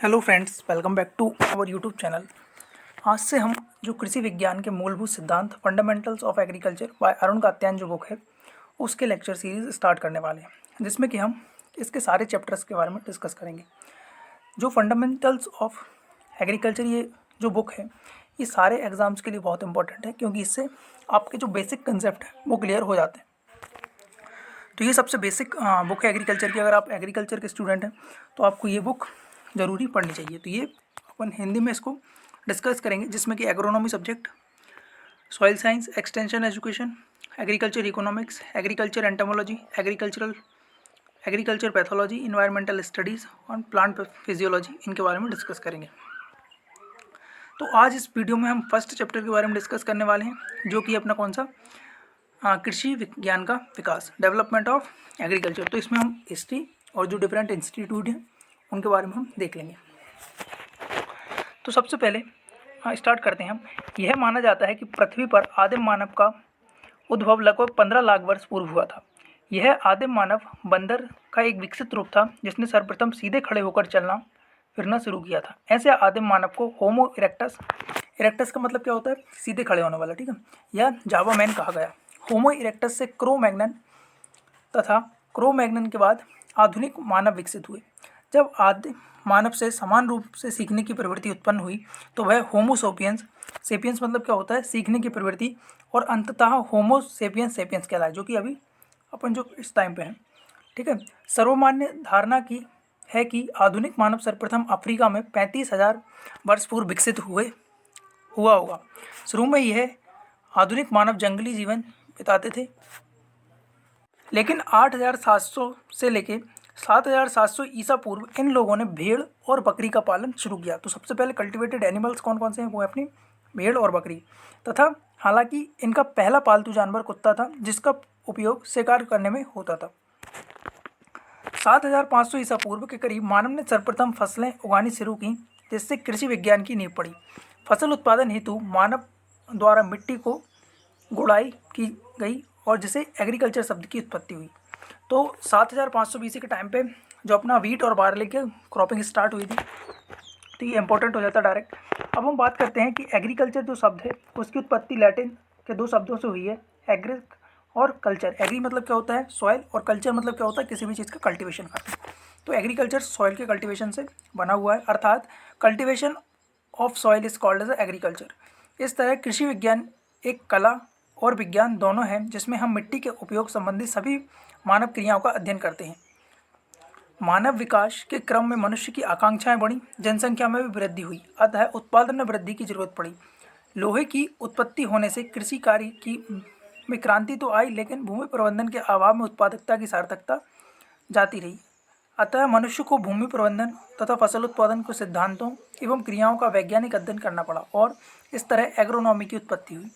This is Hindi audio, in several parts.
Hello friends, welcome back to our YouTube channel. आज से हम जो कृषि विज्ञान के मूलभूत सिद्धांत fundamentals of agriculture by Arun Katyayan जो बुक है उसके लेक्चर सीरीज स्टार्ट करने वाले हैं, जिसमें कि हम इसके सारे चैप्टर्स के बारे में डिस्कस करेंगे। जो फंडामेंटल्स ऑफ एग्रीकल्चर ये जो बुक है ये सारे एग्जाम्स के लिए बहुत इंपॉर्टेंट है, क्योंकि इससे आपके जो बेसिक कंसेप्ट है वो क्लियर हो जाते हैं। तो ये सबसे बेसिक बुक है एग्रीकल्चर की। अगर आप एग्रीकल्चर के स्टूडेंट हैं तो आपको ये बुक ज़रूरी पढ़नी चाहिए। तो ये अपन हिंदी में इसको डिस्कस करेंगे, जिसमें कि agronomy subject, soil science, extension education, agriculture economics, agriculture entomology, agriculture pathology, environmental studies और प्लांट फिजियोलॉजी, इनके बारे में डिस्कस करेंगे। तो आज इस वीडियो में हम फर्स्ट चैप्टर के बारे में डिस्कस करने वाले हैं, जो कि अपना कौन सा कृषि विज्ञान का विकास, डेवलपमेंट ऑफ एग्रीकल्चर। तो इसमें हम हिस्ट्री और जो डिफरेंट इंस्टीट्यूट हैं उनके बारे में हम देख लेंगे। तो सबसे पहले स्टार्ट करते हैं हम। यह माना जाता है कि पृथ्वी पर आदिम मानव का उद्भव लगभग 15 लाख वर्ष पूर्व हुआ था। यह आदिम मानव बंदर का एक विकसित रूप था, जिसने सर्वप्रथम सीधे खड़े होकर चलना फिरना शुरू किया था। ऐसे आदिम मानव को होमो इरेक्टस, इरेक्टस का मतलब क्या होता है, सीधे खड़े होने वाला, ठीक है, या जावा मैन कहा गया। होमो इरेक्टस से क्रो मैग्नन तथा क्रो मैग्नन के बाद आधुनिक मानव विकसित हुए। जब आदि मानव से समान रूप से सीखने की प्रवृत्ति उत्पन्न हुई तो वह होमो सेपियंस, सेपियंस मतलब क्या होता है, सीखने की प्रवृत्ति, और अंततः होमो सेपियंस सेपियंस कहलाए, जो कि अभी अपन जो इस टाइम पे हैं, ठीक है। सर्वमान्य धारणा की है कि आधुनिक मानव सर्वप्रथम अफ्रीका में 35,000 वर्ष पूर्व विकसित हुआ होगा। शुरू में यह आधुनिक मानव जंगली जीवन बिताते थे, लेकिन 8,700 से लेके 7,700 ईसा पूर्व इन लोगों ने भेड़ और बकरी का पालन शुरू किया। तो सबसे पहले कल्टिवेटेड एनिमल्स कौन कौन से हैं, वो है अपनी भेड़ और बकरी, तथा हालांकि इनका पहला पालतू जानवर कुत्ता था, जिसका उपयोग शिकार करने में होता था। 7,500 ईसा पूर्व के करीब मानव ने सर्वप्रथम फसलें उगानी शुरू की, जिससे कृषि विज्ञान की नींव पड़ी। फसल उत्पादन हेतु मानव द्वारा मिट्टी को गुड़ाई की गई और जिसे एग्रीकल्चर शब्द की उत्पत्ति हुई। तो 7,500 BC के टाइम पे जो अपना वीट और बार्ले की क्रॉपिंग स्टार्ट हुई थी, तो ये इंपॉर्टेंट हो जाता है डायरेक्ट। अब हम बात करते हैं कि एग्रीकल्चर जो शब्द है उसकी उत्पत्ति लैटिन के दो शब्दों से हुई है, एग्री और कल्चर। एग्री मतलब क्या होता है, सॉइल, और कल्चर मतलब क्या होता है, किसी भी चीज़ का कल्टिवेशन करना। तो एग्रीकल्चर सॉइल के कल्टिवेशन से बना हुआ है, अर्थात cultivation of soil is called as agriculture. इस तरह कृषि विज्ञान एक कला और विज्ञान दोनों है, जिसमें हम मिट्टी के उपयोग संबंधी सभी मानव क्रियाओं का अध्ययन करते हैं। मानव विकास के क्रम में मनुष्य की आकांक्षाएं बढ़ी, जनसंख्या में भी वृद्धि हुई, अतः उत्पादन में वृद्धि की जरूरत पड़ी। लोहे की उत्पत्ति होने से कृषि कार्य की में क्रांति तो आई, लेकिन भूमि प्रबंधन के अभाव में उत्पादकता की सार्थकता जाती रही। अतः मनुष्य को भूमि प्रबंधन तथा फसल उत्पादन के सिद्धांतों एवं क्रियाओं का वैज्ञानिक अध्ययन करना पड़ा, और इस तरह एग्रोनॉमी की उत्पत्ति हुई।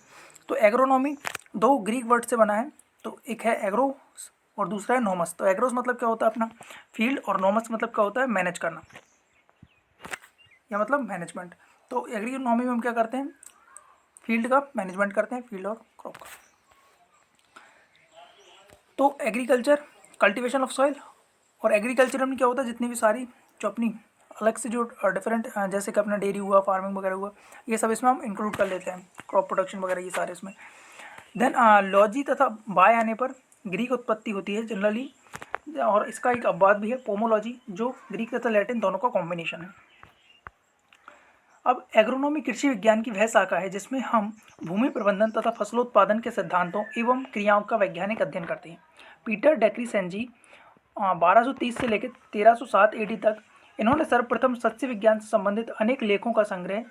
तो एग्रोनॉमी दो ग्रीक वर्ड से बना है, तो एक है एग्रो और दूसरा है नोमस। तो एग्रोस मतलब क्या होता है अपना फील्ड, और नोमस मतलब क्या होता है, मैनेज करना या मतलब मैनेजमेंट। तो एग्रोनॉमी में हम क्या करते हैं, फील्ड का मैनेजमेंट करते हैं, फील्ड और क्रॉप का। तो एग्रीकल्चर कल्टीवेशन ऑफ सॉइल, और एग्रीकल्चर में क्या होता है, जितनी भी सारी जो अपनी अलग से जो डिफरेंट, जैसे कि अपना डेयरी हुआ, फार्मिंग वगैरह हुआ, ये सब इसमें हम इंक्लूड कर लेते हैं, क्रॉप प्रोडक्शन वगैरह ये सारे इसमें। देन लॉजी तथा बाय आने पर ग्रीक उत्पत्ति होती है जनरली, और इसका एक अपवाद भी है पोमोलॉजी, जो ग्रीक तथा लैटिन दोनों का कॉम्बिनेशन है। अब एग्रोनॉमी कृषि विज्ञान की वह शाखा है जिसमें हम भूमि प्रबंधन तथा फसलोत्पादन के सिद्धांतों एवं क्रियाओं का वैज्ञानिक अध्ययन करते हैं। पीटर डेक्रीसेंजी 1230 से लेकर 1307 AD तक इन्होंने सर्वप्रथम सस्य विज्ञान से संबंधित अनेक लेखों का संग्रह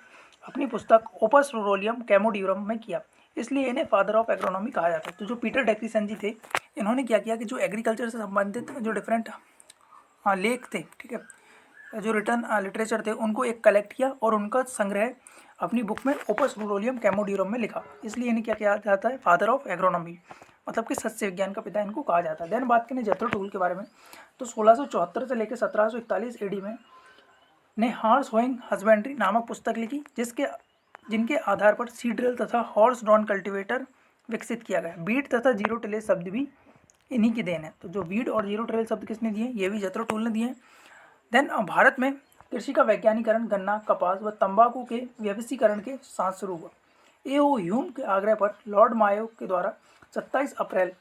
अपनी पुस्तक ओपस रूरोलियम कैमोड्यूरम में किया, इसलिए इन्हें फादर ऑफ एग्रोनॉमी कहा जाता है। तो जो पीटर डेक्रीसेंजी थे, इन्होंने क्या किया कि जो एग्रीकल्चर से संबंधित जो डिफरेंट लेख थे, ठीक है, जो रिटर्न लिटरेचर थे, उनको एक कलेक्ट किया और उनका संग्रह अपनी बुक में ओपस रूरोलियम कैमोड्यूरम में लिखा, इसलिए इन्हें क्या किया जाता है, फादर ऑफ एग्रोनॉमी, मतलब कि सस्य विज्ञान का पिता इनको कहा जाता है। देन बात करें जेथरो टूल के बारे में, तो 1674 से लेकर 1741 AD में ने हॉर्स होइंग हस्बेंड्री नामक पुस्तक लिखी, जिनके आधार पर सीड ड्रिल तथा हॉर्स ड्रॉन कल्टीवेटर विकसित किया गया। बीट तथा जीरो टिलेज शब्द भी इन्हीं की देन है। तो जो वीड और जीरो टिलेज शब्द किसने दिए, ये भी जेथरो टूल ने दिए हैं। देन भारत में कृषि का वैज्ञानिकरण गन्ना, कपास व तंबाकू के व्यवसायीकरण के साथ शुरू हुआ। ए.ओ. ह्यूम के आग्रह पर लॉर्ड मायो के द्वारा 27 अप्रैल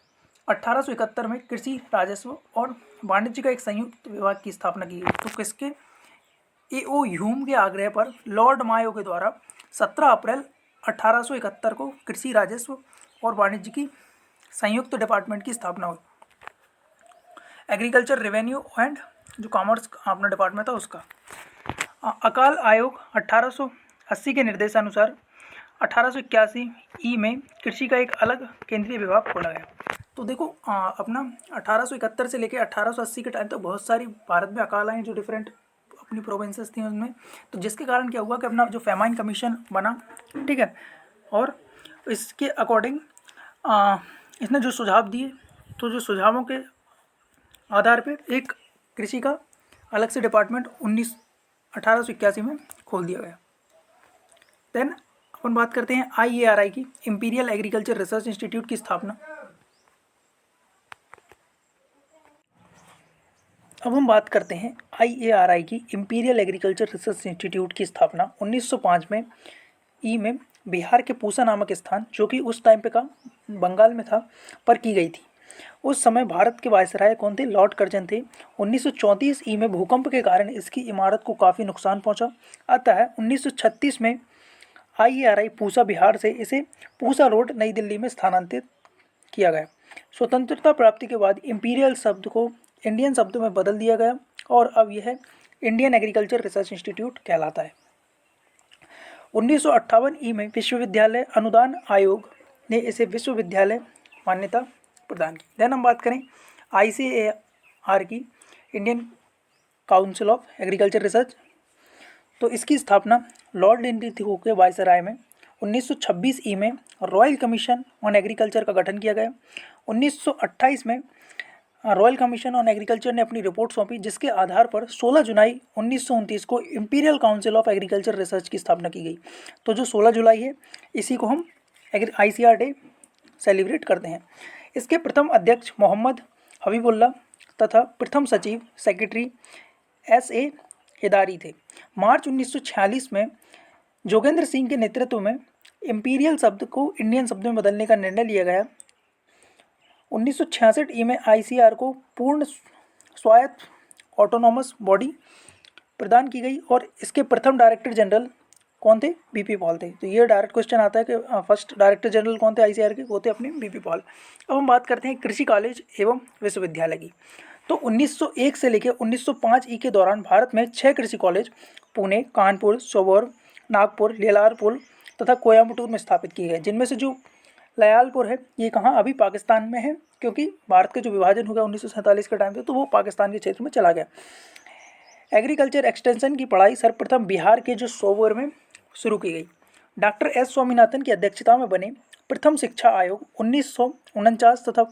1871 में कृषि, राजस्व और वाणिज्य का एक संयुक्त विभाग की स्थापना की गई। तो किसके? ए.ओ. ह्यूम के आग्रह पर लॉर्ड मायो के द्वारा 17 अप्रैल 1871 को कृषि, राजस्व और वाणिज्य की संयुक्त डिपार्टमेंट की स्थापना हुई। एग्रीकल्चर, रेवेन्यू एंड जो कॉमर्स अपना डिपार्टमेंट था उसका। अकाल आयोग 1880 के निर्देशानुसार 1881 ई में कृषि का एक अलग केंद्रीय विभाग खोला गया। तो देखो अपना 1871 से लेकर 1880 के टाइम तक बहुत सारी भारत में अकाल आए जो डिफरेंट अपनी प्रोविंसेस थी उनमें, तो जिसके कारण क्या हुआ कि अपना जो फेमाइन कमीशन बना, ठीक है, और इसके अकॉर्डिंग इसने जो सुझाव दिए, तो जो सुझावों के आधार पे एक कृषि का अलग से डिपार्टमेंट 1881 में खोल दिया गया। देन अपन बात करते हैं IARI की, इंपीरियल एग्रीकल्चर रिसर्च इंस्टीट्यूट की स्थापना। अब हम बात करते हैं IARI की, इंपीरियल एग्रीकल्चर रिसर्च इंस्टीट्यूट की स्थापना 1905 में ई में बिहार के पूसा नामक स्थान, जो कि उस टाइम पे का बंगाल में था, पर की गई थी। उस समय भारत के वायसराय कौन थे? लॉर्ड कर्जन थे। 1934 ई में भूकंप के कारण इसकी इमारत को काफ़ी नुकसान पहुंचा। अतः 1936 में IARI पूसा बिहार से इसे पूसा रोड नई दिल्ली में स्थानांतरित किया गया। स्वतंत्रता प्राप्ति के बाद इंपीरियल शब्द को इंडियन शब्द में बदल दिया गया और अब यह इंडियन एग्रीकल्चर रिसर्च इंस्टीट्यूट कहलाता है। 1958 ई में विश्वविद्यालय अनुदान आयोग ने इसे विश्वविद्यालय मान्यता प्रदान की। देन हम बात करें ICAR की, Indian council of agriculture research. तो इसकी स्थापना लॉर्ड लिंडीथो के वायसराय में 1926 ई में रॉयल कमीशन ऑन एग्रीकल्चर का गठन किया गया। 1928 में रॉयल कमीशन ऑन एग्रीकल्चर ने अपनी रिपोर्ट सौंपी, जिसके आधार पर 16 जुलाई 1929 को imperial council of agriculture research की स्थापना की गई। तो जो 16 जुलाई है, इसी को हम ICAR डे सेलिब्रेट करते हैं। इसके प्रथम अध्यक्ष मोहम्मद हबीबुल्ला तथा प्रथम सचिव सेक्रेटरी SA हिदारी थे। मार्च 1946 में जोगेंद्र सिंह के नेतृत्व में इंपीरियल शब्द को इंडियन शब्द में बदलने का निर्णय लिया गया। 1966 ई में ICAR को पूर्ण स्वायत्त ऑटोनॉमस बॉडी प्रदान की गई और इसके प्रथम डायरेक्टर जनरल कौन थे? BP पॉल थे। तो ये डायरेक्ट क्वेश्चन आता है कि फर्स्ट डायरेक्टर जनरल कौन थे ICAR के? वो थे अपने BP पॉल। अब हम बात करते हैं कृषि कॉलेज एवं विश्वविद्यालय की। तो 1901 से लेकर 1905 ई के दौरान भारत में 6 कृषि कॉलेज पुणे, कानपुर, सोबोर, नागपुर, लेलारपुर तथा कोयम्बटूर में स्थापित किए गए, जिनमें से जो लयालपुर है ये कहाँ? अभी पाकिस्तान में है, क्योंकि भारत का जो विभाजन हो गया 1947 के टाइम पे, तो वो पाकिस्तान के क्षेत्र में चला गया। एग्रीकल्चर एक्सटेंशन की पढ़ाई सर्वप्रथम बिहार के जो सोबोर में शुरू की गई। डॉक्टर S स्वामीनाथन की अध्यक्षता में बने प्रथम शिक्षा आयोग 1949 तथा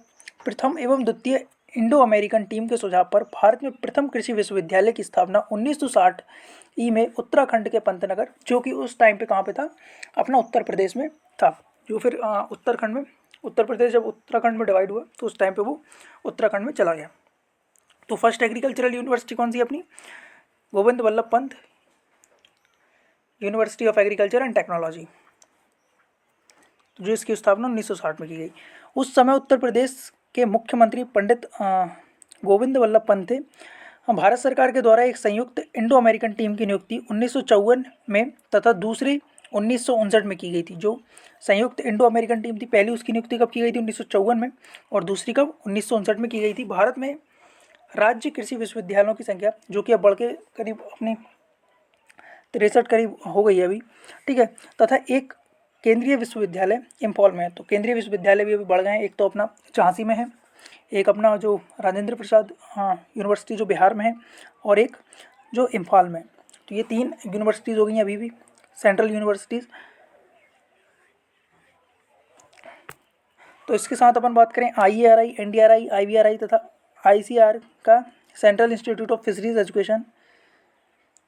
प्रथम एवं द्वितीय इंडो अमेरिकन टीम के सुझाव पर भारत में प्रथम कृषि विश्वविद्यालय की स्थापना 1960 ई में उत्तराखंड के पंतनगर, जो कि उस टाइम पे कहाँ पे था? अपना उत्तर प्रदेश में था। जो फिर उत्तराखंड में, उत्तर प्रदेश जब उत्तराखंड में डिवाइड हुआ तो उस टाइम पे वो उत्तराखंड में चला गया। तो फर्स्ट एग्रीकल्चरल यूनिवर्सिटी कौन सी अपनी? Govind Vallabh Pant university of agriculture and technology, जो इसकी स्थापना 1960 में की गई। उस समय उत्तर प्रदेश के मुख्यमंत्री पंडित गोविंद वल्लभ पंत थे। भारत सरकार के द्वारा एक संयुक्त इंडो अमेरिकन टीम की नियुक्ति 1954 में तथा दूसरी 1959 में की गई थी। जो संयुक्त इंडो अमेरिकन टीम थी, पहली उसकी नियुक्ति कब की गई थी? 1954 में, और दूसरी कब? 1959 में की गई थी। भारत में राज्य कृषि विश्वविद्यालयों की संख्या जो कि अब बढ़ के करीब अपनी 63 करीब हो गई है अभी, ठीक है, तथा एक केंद्रीय विश्वविद्यालय इम्फॉल में है। तो केंद्रीय विश्वविद्यालय भी अभी बढ़ गए हैं। एक तो अपना झांसी में है, एक अपना जो राजेंद्र प्रसाद यूनिवर्सिटी जो बिहार में है, और एक जो इम्फाल में। तो ये 3 यूनिवर्सिटीज़ हो गई हैं अभी भी सेंट्रल यूनिवर्सिटीज़। तो इसके साथ अपन बात करें IARI, NDRI, IVRI तथा ICAR का central institute of fisheries education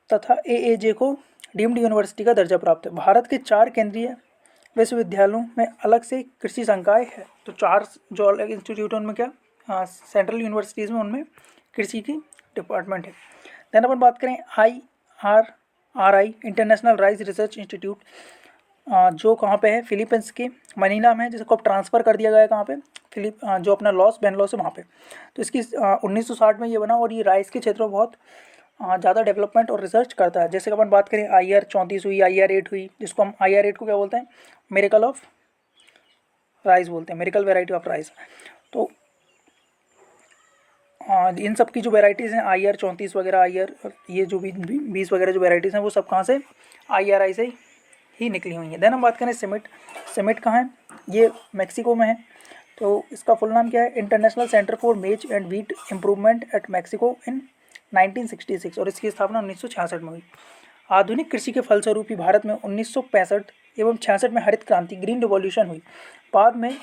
तथा AAJ को डीम्ड यूनिवर्सिटी का दर्जा प्राप्त है। भारत के 4 केंद्रीय विश्वविद्यालयों में अलग से कृषि संकाय है। तो 4 जो अलग इंस्टीट्यूट उनमें क्या, सेंट्रल यूनिवर्सिटीज़ में उनमें कृषि की डिपार्टमेंट है। देन अपन बात करें IRRI international rice research institute, जो कहाँ पे है, फिलीपींस के मनीला में है, जिसको अब ट्रांसफ़र कर दिया गया है कहाँ पे, जो अपना लॉस बेनलॉस है वहाँ पे। तो इसकी 1960 में ये बना, और ये राइस के क्षेत्र में बहुत ज़्यादा डेवलपमेंट और रिसर्च करता है। जैसे कि अपन बात करें IR 34 हुई, IR 8 हुई, जिसको हम IR 8 को क्या बोलते हैं, मेरेकल ऑफ राइस बोलते हैं, मेरेकल वेराइटी ऑफ राइस। तो इन सब की जो वेराइटीज़ हैं IR 34 वगैरह, IR ये जो भी 20 वगैरह जो वेराइटीज़ हैं वो सब कहाँ से, IRI से ही निकली हुई हैं। देन हम बात करें सिमिट। सिमिट कहाँ है, ये मैक्सिको में है। तो इसका फुल नाम क्या है, international centre for maize and wheat improvement at Mexico in 1966, और इसकी स्थापना 1966 में हुई। आधुनिक कृषि के फलस्वरूप ही भारत में 1965 एवं 66 में हरित क्रांति ग्रीन रिवॉल्यूशन हुई। बाद में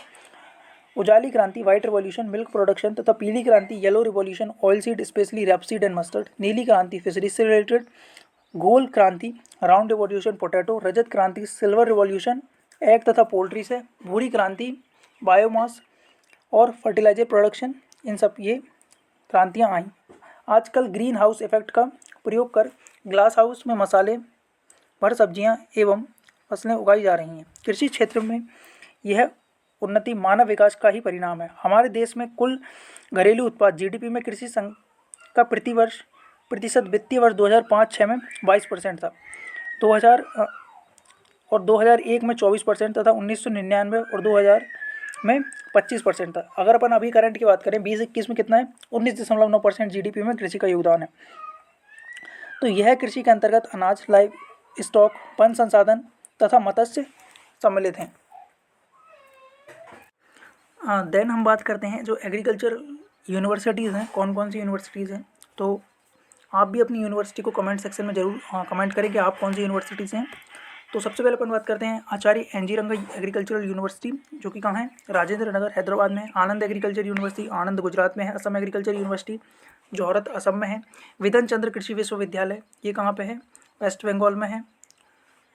उजाली क्रांति व्हाइट रिवॉल्यूशन मिल्क प्रोडक्शन तथा पीली क्रांति yellow revolution oil seed specially rapeseed and mustard, नीली क्रांति फिशरीज से रिलेटेड, गोल क्रांति राउंड रिवॉल्यूशन पोटैटो, रजत क्रांति सिल्वर रिवॉल्यूशन एग तथा पोल्ट्री से, भूरी क्रांति बायोमास और फर्टिलाइजर प्रोडक्शन, इन सब ये क्रांतियाँ आई। आजकल ग्रीन हाउस इफेक्ट का प्रयोग कर ग्लास हाउस में मसाले भर सब्जियां एवं फसलें उगाई जा रही हैं। कृषि क्षेत्र में यह उन्नति मानव विकास का ही परिणाम है। हमारे देश में कुल घरेलू उत्पाद GDP में कृषि संघ का प्रतिशत वित्तीय वर्ष 2005-06 में 22% था, 2001 में 24% तथा 1999 और 2000 में 25% था। अगर अपन अभी करंट की बात करें 2021 में कितना है, 19.9% GDP में कृषि का योगदान है। तो यह कृषि के अंतर्गत अनाज, लाइव स्टॉक, वन संसाधन तथा मत्स्य सम्मिलित हैं। देन हम बात करते हैं जो एग्रीकल्चर यूनिवर्सिटीज़ हैं, कौन कौन सी यूनिवर्सिटीज़ हैं। तो आप भी अपनी यूनिवर्सिटी को कमेंट सेक्शन में ज़रूर कमेंट करें कि आप कौन सी यूनिवर्सिटी से हैं। तो सबसे पहले अपन बात करते हैं आचार्य NG रंगा एग्रीकल्चरल यूनिवर्सिटी, जो कि कहाँ है, राजेंद्र नगर हैदराबाद में है। आनंद एग्रीकल्चर यूनिवर्सिटी आनंद गुजरात में है। असम एग्रीकल्चर यूनिवर्सिटी जोहरत असम में है। विधन चंद्र कृषि विश्वविद्यालय ये कहाँ पे है, वेस्ट बंगाल में है,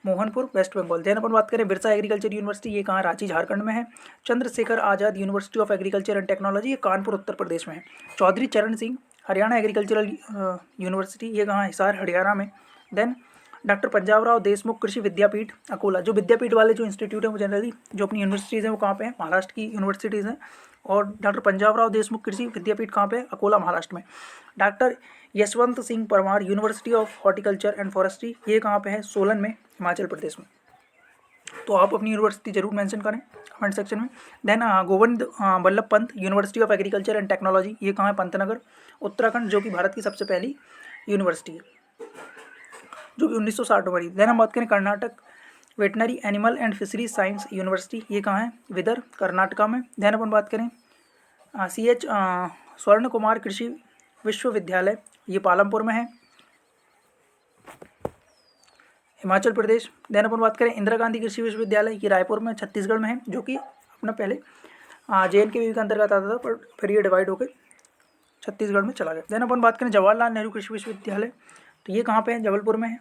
मोहनपुर वेस्ट बंगाल। देन अपन बात करें बिरसा एग्रीकल्चर यूनिवर्सिटी, ये कहाँ, रांची झारखंड में है। Chandrashekhar Azad university of agriculture and technology, ये कानपुर उत्तर प्रदेश में है। चौधरी चरण सिंह हरियाणा एग्रीकल्चरल यूनिवर्सिटी, ये कहाँ, हिसार हरियाणा में। देन डॉक्टर पंजाब राव देशमुख कृषि विद्यापीठ अकोला, जो विद्यापीठ वाले जो इंस्टीट्यूट हैं वो जनरली जो अपनी यूनिवर्सिटीज़ हैं वो कहाँ पे हैं, महाराष्ट्र की यूनिवर्सिटीज़ हैं। और डॉक्टर पंजाब राव देशमुख कृषि विद्यापीठ कहाँ पे है, अकोला महाराष्ट्र में। Doctor Yashwant Singh Parmar university of horticulture and forestry, ये कहाँ पे है, सोलन में, हिमाचल प्रदेश में। तो आप अपनी यूनिवर्सिटी जरूर मेंशन करें कमेंट सेक्शन में। Then Govind Vallabh Pant university of agriculture and technology, ये कहाँ है, पंतनगर उत्तराखंड, जो कि भारत की सबसे पहली यूनिवर्सिटी है, जो कि 1960 में बनी। देन हम बात करें Karnataka veterinary animal and fisheries science university, ये कहाँ है, विदर कर्नाटका में। देन अपन बात करें CH स्वर्ण कुमार कृषि विश्वविद्यालय, ये पालमपुर में है, हिमाचल प्रदेश। देन अपन बात करें इंदिरा गांधी कृषि विश्वविद्यालय, ये रायपुर में छत्तीसगढ़ में है, जो कि अपना पहले JNK के अंतर्गत आता था, पर फिर ये डिवाइड होकर छत्तीसगढ़ में चला गया। देन अपन बात करें जवाहरलाल नेहरू कृषि विश्वविद्यालय, तो ये कहाँ पे है, जबलपुर में है,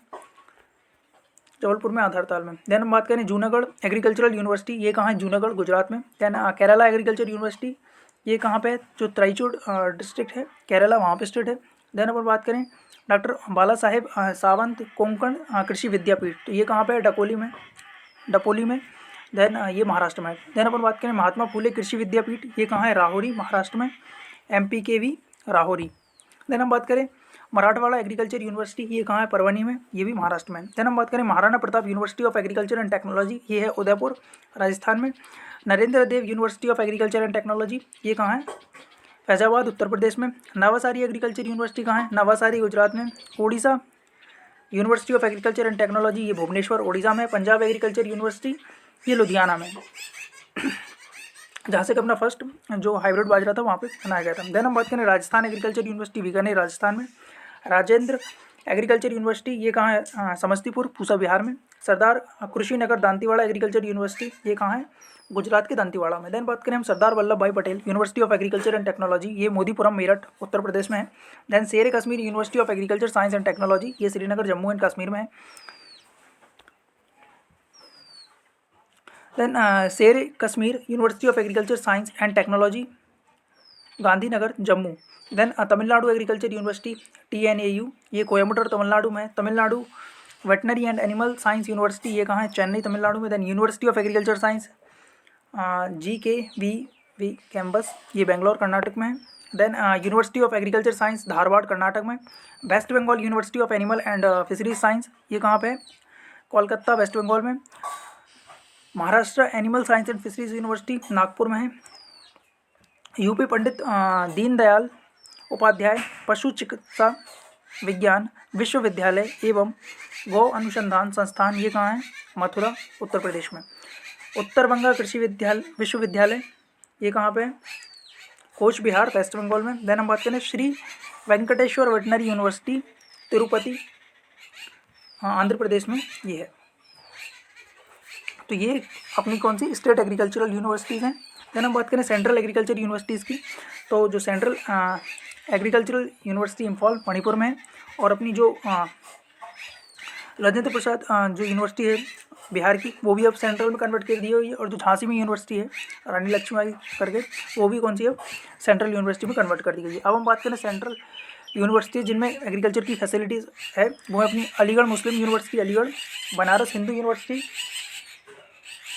जबलपुर में आधारताल में। देन हम बात करें जूनागढ़ एग्रीकल्चरल यूनिवर्सिटी, ये कहाँ है, जूनागढ़ गुजरात में। देन केरला एग्रीकल्चर यूनिवर्सिटी, ये कहाँ पे है, जो त्राइचूर डिस्ट्रिक्ट है केरला, वहाँ पे स्टेट है। देन अपन बात करें डॉक्टर बाला साहेब सावंत कोंकण कृषि विद्यापीठ, तो ये कहाँ पे है, डपोली में। देन ये महाराष्ट्र में है। देन अपन बात करें महात्मा फूले कृषि विद्यापीठ, ये कहाँ है, राहोरी महाराष्ट्र में, MPKV राहोरी। देन हम बात करें मराठवाड़ा एग्रीकल्चर यूनिवर्सिटी, ये कहाँ है, परवनी में, ये भी महाराष्ट्र में। देन हम बात करें Maharana Pratap university of agriculture and technology, ये है उदयपुर राजस्थान में। Narendra Dev university of agriculture and technology, ये कहाँ है, फैजाबाद उत्तर प्रदेश में। नवासारी एग्रीकल्चर यूनिवर्सिटी कहाँ है, नवासारी गुजरात में। Orissa university of agriculture and technology, ये भुवनेश्वर उड़ीसा में। पंजाब एग्रीकल्चर यूनिवर्सिटी, ये लुधियाना में, जहाँ से अपना फर्स्ट जो हाइब्रिड बाजरा था वहाँ पे बनाया गया था। देन हम बात करें राजस्थान एग्रीकल्चर यूनिवर्सिटी बीकानेर राजस्थान में। राजेंद्र एग्रीकल्चर यूनिवर्सिटी, ये कहाँ है, समस्तीपुर पूसा बिहार में। सरदार कृषि नगर दांतीवाड़ा एग्रीकल्चर यूनिवर्सिटी, ये कहाँ है, गुजरात के दांतीवाड़ा में। देन बात करें हम Sardar Vallabh Bhai Patel university of agriculture and technology, ये मोदीपुरम मेरठ उत्तर प्रदेश में है। Then Sher Kashmir university of agriculture science and technology, ये श्रीनगर जम्मू एंड कश्मीर में है। Then Sher Kashmir university of agriculture science and technology, Gandhinagar Jammu. Then Tamil Nadu agriculture university TNAU, ये कोयम्बटूर तमिलनाडु में है। Tamil Nadu veterinary and animal science university, ये कहाँ है? चेन्नई तमिलनाडु में। Then university of agriculture science GKVV campus, ये बेंगलोर कर्नाटक में है। Then university of agriculture science Dharwad Karnataka में। West Bengal university of animal and fisheries science, ये कहाँ पे है? कोलकाता वेस्ट बंगाल में। Maharashtra animal science and fisheries university Nagpur में है। यूपी पंडित दीनदयाल उपाध्याय पशु चिकित्सा विज्ञान विश्वविद्यालय एवं गौ अनुसंधान संस्थान, ये कहाँ है? मथुरा उत्तर प्रदेश में। उत्तर बंगा कृषि विश्वविद्यालय, ये कहाँ पे है? कोच बिहार वेस्ट बंगाल में। देन हम बात करें श्री वेंकटेश्वर वेटनरी यूनिवर्सिटी तिरुपति आंध्र प्रदेश में, ये है। तो ये अपनी कौन सी स्टेट एग्रीकल्चरल यूनिवर्सिटीज़ हैं। देन हम बात करें सेंट्रल एग्रीकल्चर यूनिवर्सिटीज़ की, तो जो central agricultural university Imphal Manipur में है, और अपनी जो राजेंद्र प्रसाद जो यूनिवर्सिटी है बिहार की, वो भी अब सेंट्रल में कन्वर्ट कर दी हुई है। और जो झांसी में यूनिवर्सिटी है रानी लक्ष्मीबाई करके, वो भी कौन सी है? सेंट्रल यूनिवर्सिटी में कन्वर्ट कर दी गई है। अब हम बात करें सेंट्रल यूनिवर्सिटी जिनमें एग्रीकल्चर की फैसिलिटीज़ है, वो है अपनी अलीगढ़ मुस्लिम यूनिवर्सिटी अलीगढ़, बनारस हिंदू यूनिवर्सिटी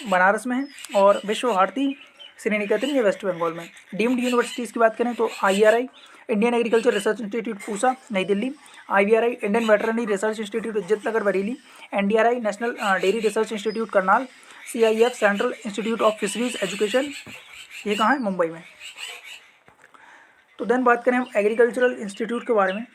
बनारस में है, और विश्व भारती श्रीनिकेतन, ये वेस्ट बंगाल में। डीम्ड यूनिवर्सिटीज़ की बात करें तो IRI Indian agriculture research institute Pusa Nai Delhi, IVRI Indian veterinary research institute Izzatnagar Bareilly, NDRI national dairy research institute Karnal, CIF central institute of fisheries education, ये कहाँ है? मुंबई में। तो देन बात करें हम एग्रीकल्चरल इंस्टीट्यूट के बारे में,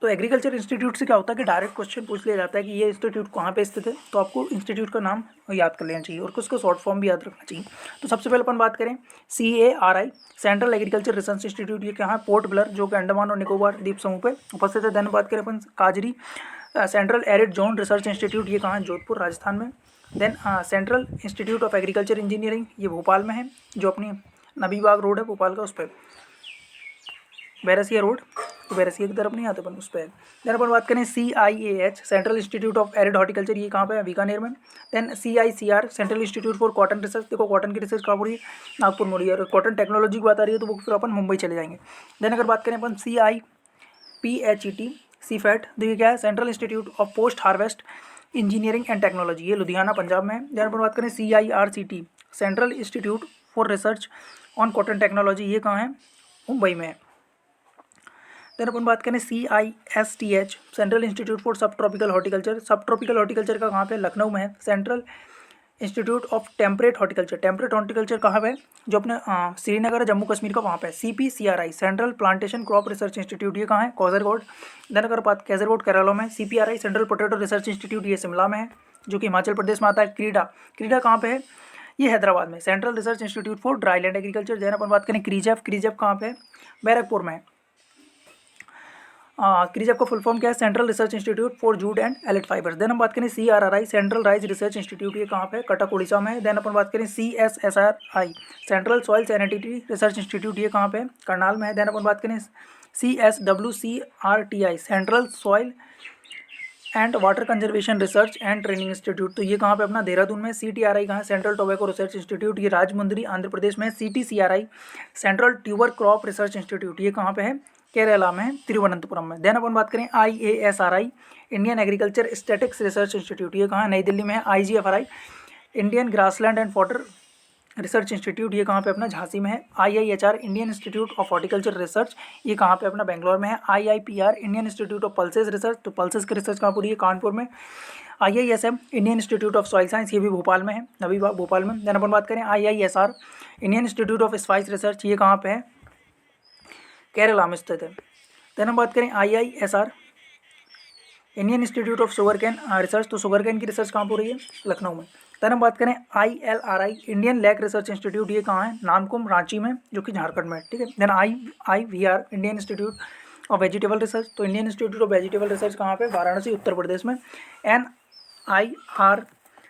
तो एग्रीकल्चर इंस्टीट्यूट से क्या होता है कि डायरेक्ट क्वेश्चन पूछ लिया जाता है कि ये इंस्टीट्यूट कहाँ पे स्थित है, तो आपको इंस्टीट्यूट का नाम याद कर लेना चाहिए और उसका शॉर्ट फॉर्म भी याद रखना चाहिए। तो सबसे पहले अपन बात करें CARI central agriculture research institute, ये कहाँ है? पोर्ट ब्लेयर, जो कि अंडमान और निकोबार द्वीप समूह पे उपस्थित है। देन बात करें अपन काजरी central arid zone research institute, ये कहाँ है? जोधपुर राजस्थान में। Then central institute of agriculture engineering, ये भोपाल में है, जो अपनी नबीबाग रोड है भोपाल का, उस पर बैरसिया रोड, तो बैरसिया की तरफ नहीं आते अपन, उस पर। देन अपन बात करें CIAH central institute of arid horticulture, ये कहाँ पे है? बीकानेर में। Then CICR central institute for cotton research, देखो कॉटन की रिसर्च कहाँ हो रही है? नागपुर में हो रही है। और कॉटन टेक्नोलॉजी की बात आ रही है तो वो फिर अपन मुंबई चले जाएंगे। देन अगर बात करें अपन CIPHET CFET, देखिए क्या है? Central institute of post harvest engineering and technology, ये लुधियाना पंजाब में है। देन अपन बात करें CIRCT central institute for research on cotton technology, ये कहाँ है? मुंबई में है। देन अपन बात करें CISTH सेंट्रल इंस्टीट्यूट फॉर सब ट्रॉपिकल हॉर्टिकल्चर, सब ट्रॉपिकल हॉर्टिकल्चर का कहाँ पे? लखनऊ में है। Central institute of temperate horticulture, temperate horticulture कहाँ पे? जो अपने श्रीनगर जम्मू कश्मीर का, वहाँ पे। CPCRI central plantation crop research institute, ये कहाँ है? काजरगोड। देन अगर बात काजरगोड केरला में। CPRI central potato research institute, ये शिमला में है, जो कि हिमाचल प्रदेश में आता है। क्रीडा कहाँ पे है? ये हैदराबाद में, central research institute for dryland agriculture. Then अपन बात करें क्रीजेफ कहाँ पे है? बैरकपुर में। क्रीजेफ का फुल फॉर्म क्या है? Central research institute for jute and elite fibres. Then हम बात करें CRRI central rice research institute, ये कहाँ पे? कटक उड़ीसा में है। देन अपन बात करें CSSRI central soil sanitary research institute, ये कहाँ पे? करनाल में है। देन अपन बात करें CSWCRTI central soil and water conservation research and training institute, तो ये कहाँ पे? अपना देहरादून में। CTRI कहाँ है? सेंट्रल टोबैको रिसर्च इंस्टीट्यूट, ये राजमुंदरी आंध्र प्रदेश में। CTCRI central tuber crop research institute, ये कहाँ पे है? केरला में, तिरुवनंतपुरम में। देन अपन बात करें IASRI Indian agriculture statics research institute, ये कहाँ? नई दिल्ली में है। IGFRI Indian grassland and fodder research institute, ये कहाँ पे? अपना झांसी में है। IIHR Indian institute of horticulture research, ये कहाँ पे? अपना बेंगलोर में है। IIPR Indian institute of pulses research, तो पल्सेस की रिसर्च कहाँ पूरी है? कानपुर में। IISM Indian institute of soil science, ये भी भोपाल में है, नवी भोपाल में। देन अपन बात करें IISR Indian institute of spice research, ये कहाँ पे है? केरला में स्थित है। देन हम बात करें IISR Indian institute of sugar cane research, तो शुगर कैन की रिसर्च कहाँ हो रही है? लखनऊ में। देन हम बात करें ILRI Indian lac research institute, ये कहाँ है? नामकुम रांची में, जो कि झारखंड में, ठीक है। Then IVR Indian institute of vegetable research, तो Indian institute of vegetable research कहाँ पे? वाराणसी उत्तर प्रदेश में।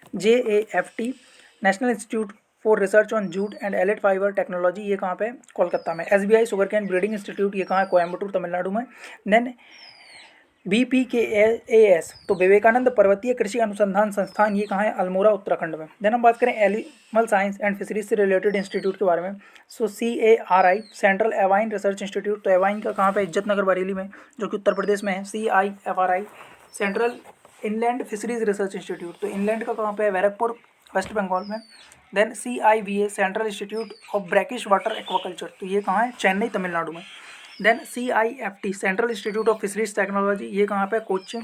NIRJAFT national institute for research on jute and allied fibre technology, ये कहाँ पे? कोलकाता में। SBI sugarcane breeding institute, ये कहाँ है? कोयम्बटूर तमिलनाडु में। देन BPKAS तो विवेकानंद पर्वतीय कृषि अनुसंधान संस्थान, ये कहाँ है? अल्मोड़ा उत्तराखंड में। देन हम बात करें एनिमल साइंस एंड फिशरीज से रिलेटेड इंस्टीट्यूट के बारे में, सो CARI सेंट्रल एवाइन रिसर्च इंस्टीट्यूट, तो एवाइन का कहाँ पे? इज्जतनगर बरेली में, जो कि उत्तर प्रदेश में है। CIFRI central inland fisheries research institute, तो इनलैंड का कहाँ पे है? बैरकपुर वेस्ट बंगाल में। Then CIVA central institute of brackish water aquaculture, तो ये कहाँ है? चेन्नई तमिलनाडु में। Then CIFT central institute of fisheries technology, ये कहाँ पे? कोच्चि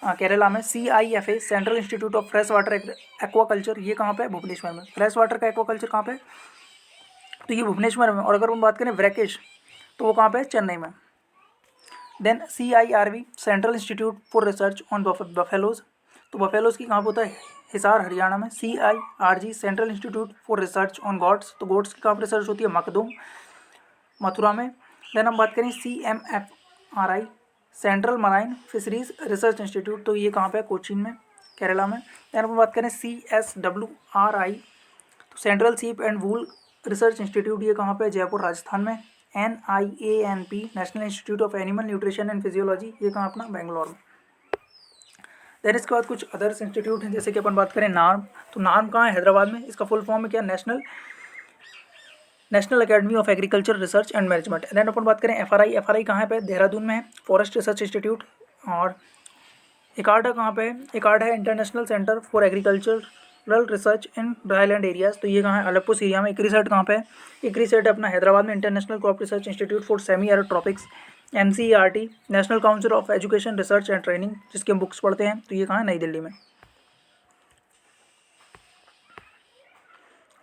केरला में। CIFA central institute of fresh water aquaculture, ये कहाँ पे? भुवनेश्वर में। फ्रेश वाटर का एक्वाकल्चर कहाँ पे? तो ये भुवनेश्वर में। और अगर हम बात करें ब्रैकिश, तो वो कहाँ पे है? चेन्नई में। Then CIRB central institute for research on buffaloes, तो बफेलोज की कहाँ पे होता है? हिसार हरियाणा में। CIRG central institute for research on goats, तो गोट्स की कहाँ पर रिसर्च होती है? मखदूम मथुरा में। देन हम बात करें CMFRI central marine fisheries research institute, तो ये कहाँ पे है? कोचीन में, केरला में। देन हम बात करें CSWRI तो सेंट्रल सीप एंड वूल रिसर्च इंस्टीट्यूट, ये कहाँ पे? जयपुर राजस्थान में। NIANP national institute of animal nutrition and physiology, ये कहाँ अपना? बेंगलोर में। देन इसके बाद कुछ अदर्स इंस्टीट्यूट हैं, जैसे कि अपन बात करें नार्म, तो नार्म कहाँ है? हैदराबाद में। इसका फुल फॉर्म है क्या? National academy of agriculture research and management. Then अपन बात करें FRI कहाँ पे? देहरादून में है, फॉरेस्ट रिसर्च इंस्टीट्यूट। और इकार्डा कहाँ पे है? इकार्डा है international centre for agricultural research in dryland areas, तो ये कहाँ है? अलेप्पो सीरिया में। इक्रीसेट कहाँ पे है? इक्रीसेट अपना हैदराबाद में, international crop research institute for semi arid tropics. NCERT national council of education research and training, जिसकी हम बुक्स पढ़ते हैं, तो ये कहाँ है? नई दिल्ली में।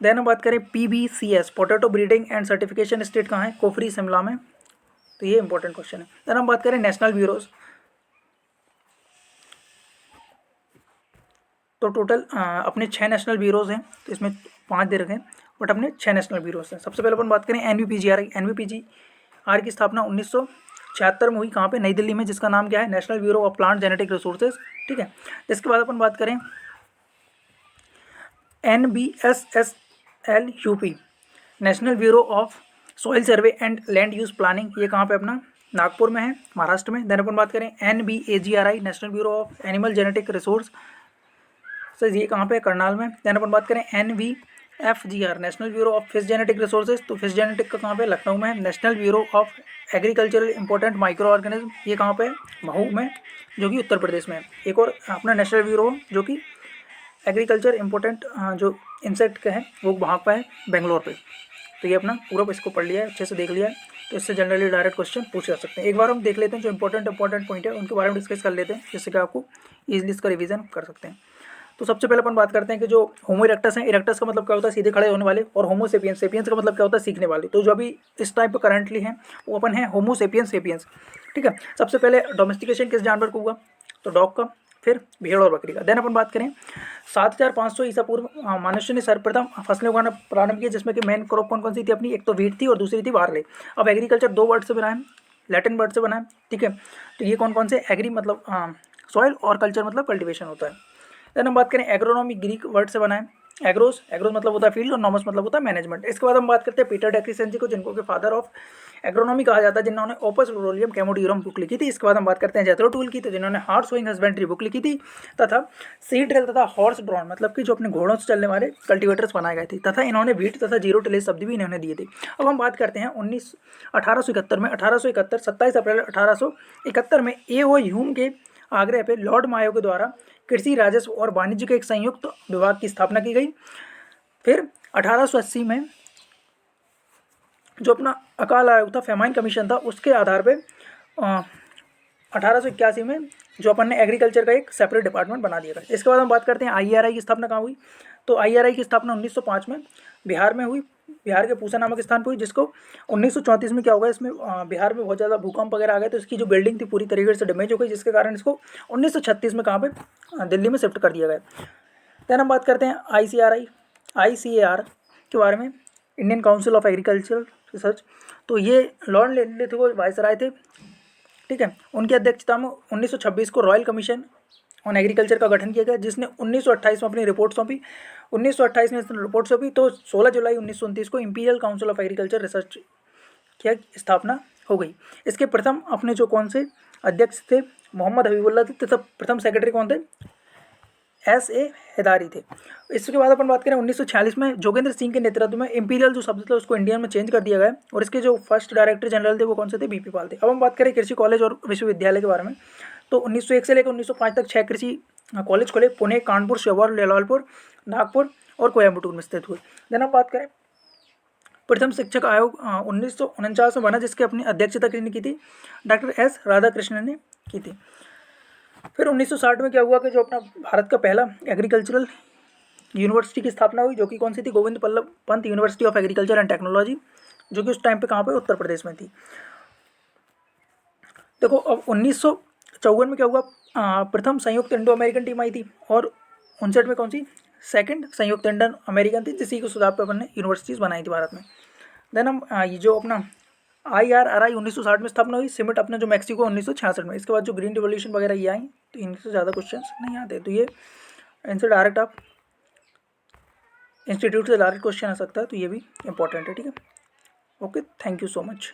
देन हम बात करें PBCS potato breeding and certification state कहाँ है? कोफरी शिमला में, तो ये इंपॉर्टेंट क्वेश्चन है। देन हम बात करें नेशनल ब्यूरोज, तो टोटल अपने 6 नेशनल ब्यूरोज हैं, तो इसमें 5 दे रखे हैं, बट अपने 6 नेशनल ब्यूरोज हैं। सबसे पहले अपन बात करें NBPGR की स्थापना 1976 में हुई, कहाँ पे? नई दिल्ली में, जिसका नाम क्या है? National bureau of plant genetic resources, ठीक है। इसके बाद अपन बात करें NBSSLUP national bureau of soil survey and land use planning, ये कहाँ पे अपना? नागपुर में है, महाराष्ट्र में। देन अपन बात करें NBAGRI national bureau of animal genetic resource, ये कहाँ पे? करनाल में। देन अपन बात करें NVFGR national bureau of fish genetic resources, तो फिश जेनेटिक का कहाँ पे? लखनऊ में। National bureau of agricultural important micro organism, ये कहाँ पे? महू में, जो कि उत्तर प्रदेश में है। एक और अपना नेशनल ब्यूरो जो कि एग्रीकल्चर इंपॉर्टेंट जो इंसेक्ट का है, वो वहाँ पर है, बेंगलोर पे। तो ये अपना पूरा इसको पढ़ लिया है, अच्छे से देख लिया है, तो इससे जनरली डायरेक्ट क्वेश्चन पूछे जा सकते हैं। एक बार हम देख लेते हैं जो इंपॉर्टेंट पॉइंट है, उनके बारे में डिस्कस कर लेते हैं, जिससे कि आपको ईजिली इसका रिवीजन कर सकते हैं। तो सबसे पहले अपन बात करते हैं कि जो होमो इरेक्टस हैं, इरेक्टस का मतलब क्या होता है? सीधे खड़े होने वाले। और होमो सेपियंस, सेपियंस का मतलब क्या होता है? सीखने वाले। तो जो अभी इस टाइप पे करंटली हैं, वो अपन है होमो सेपियंस सेपियंस, ठीक है। सबसे पहले डोमेस्टिकेशन किस जानवर को हुआ? तो डॉग का, फिर भेड़ और बकरी का। देन अपन बात करें 7500 ईसा पूर्व मनुष्य ने सर्वप्रथम फसलें उगाना प्रारंभ किया, जिसमें कि मेन क्रॉप कौन कौन सी थी अपनी? एक तो वीट थी और दूसरी थी बार्ले। अब एग्रीकल्चर 2 वर्ड से बना है, लैटिन वर्ड से बना है, ठीक है। तो ये कौन कौन से? एग्री मतलब सॉइल, और कल्चर मतलब कल्टिवेशन होता है। देन हम बात करें एग्रोनॉमी, ग्रीक वर्ड से बना है। एग्रोस मतलब होता है फील्ड, और नॉमस मतलब होता है मैनेजमेंट। इसके बाद हम बात करते हैं पीटर डेक्रिसेंसी को, जिनको कि फादर ऑफ एग्रोनॉमी कहा जाता है, जिन्होंने ओपस रूरोलियम कैमोडियरम बुक लिखी थी। इसके बाद हम बात करते हैं जेथरो टूल की, तो जिन्होंने हार्ड सोइंग हस्बेंड्री बुक लिखी थी, तथा सीड ड्रिल तथा हॉर्स ड्रॉन मतलब कि जो अपने घोड़ों से चलने वाले कल्टिवेटर्स बनाए गए थे, तथा इन्होंने वीट तथा जीरो टिलेज शब्द भी इन्होंने दिए थे। अब हम बात करते हैं 1871 में, 27 अप्रैल 1871 में A.O. ह्यूम के आग्रह पे लॉर्ड मायो के द्वारा कृषि, राजस्व और वाणिज्य के एक संयुक्त विभाग की स्थापना की गई। फिर 1880 में जो अपना अकाल आयोग था, फेमाइन कमीशन था, उसके आधार पे 1881 में जो अपन ने एग्रीकल्चर का एक सेपरेट डिपार्टमेंट बना दिया गया। इसके बाद हम बात करते हैं IRI की स्थापना कहाँ हुई? तो IRI की स्थापना 1905 में बिहार में हुई, बिहार के पूसा नामक स्थान पर हुई, जिसको 1934 में क्या होगा, इसमें बिहार में बहुत ज़्यादा भूकंप वगैरह आ गए, तो इसकी जो बिल्डिंग थी पूरी तरीके से डैमेज हो गई, जिसके कारण इसको 1936 में कहाँ पे? दिल्ली में शिफ्ट कर दिया गया। देन हम बात करते हैं ICAR के बारे में, Indian council of agriculture research. तो ये लॉर्ड लिथगो वायसराय थे, ठीक है। उनकी अध्यक्षता में 1926 को रॉयल कमीशन ऑन एग्रीकल्चर का गठन किया गया, जिसने 1928 में अपनी रिपोर्ट सौंपी। 1928 में रिपोर्ट सौंपी, तो 16 जुलाई 1929 को imperial council of agriculture research की स्थापना हो गई। इसके प्रथम अपने जो कौन से अध्यक्ष थे? मोहम्मद हबीबुल्ला थे तथा प्रथम सेक्रेटरी कौन थे? S.A. हैदारी थे। इसके बाद अपन बात करें 1946 में जोगेंद्र सिंह के नेतृत्व में इंपीरियल जो शब्द था उसको इंडियन में चेंज कर दिया गया और इसके जो फर्स्ट डायरेक्टर जनरल थे वो कौन से थे? B.P. पाल थे। अब हम बात करें कृषि कॉलेज और विश्वविद्यालय के बारे में, तो 1901 से लेकर 1905 तक 6 कृषि कॉलेज खुले, पुणे, कानपुर, श्योपुर, जलालपुर, नागपुर और कोयम्बटूर में स्थित हुए। देन हम बात करें प्रथम शिक्षक आयोग 1949 में बना, जिसकी अपनी अध्यक्षता किसने की थी? Doctor S. राधाकृष्णन ने की थी। फिर 1960 में क्या हुआ कि जो अपना भारत का पहला एग्रीकल्चरल यूनिवर्सिटी की स्थापना हुई, जो कि कौन सी थी? Govind Ballabh Pant university of agriculture and technology, जो कि उस टाइम पे कहाँ पे? उत्तर प्रदेश में थी। देखो अब 1954 में क्या हुआ? प्रथम संयुक्त इंडो अमेरिकन टीम आई थी और 59 में कौन सी? सेकंड संयुक्त इंडो अमेरिकन थी, जिसी के सुझाव पे अपन ने यूनिवर्सिटीज़ बनाई थी भारत में। देन हम ये जो अपना IRRI 1960 में स्थापना हुई, सिमिट अपना जो मैक्सिको 1966 में। इसके बाद जो ग्रीन रिवोल्यूशन वगैरह ये आई, तो इनसे ज़्यादा क्वेश्चन नहीं आते, तो ये इनसे डायरेक्ट आप इंस्टीट्यूट से डायरेक्ट क्वेश्चन आ सकता है, तो ये भी इंपॉर्टेंट है। ठीक है, okay, thank you so much.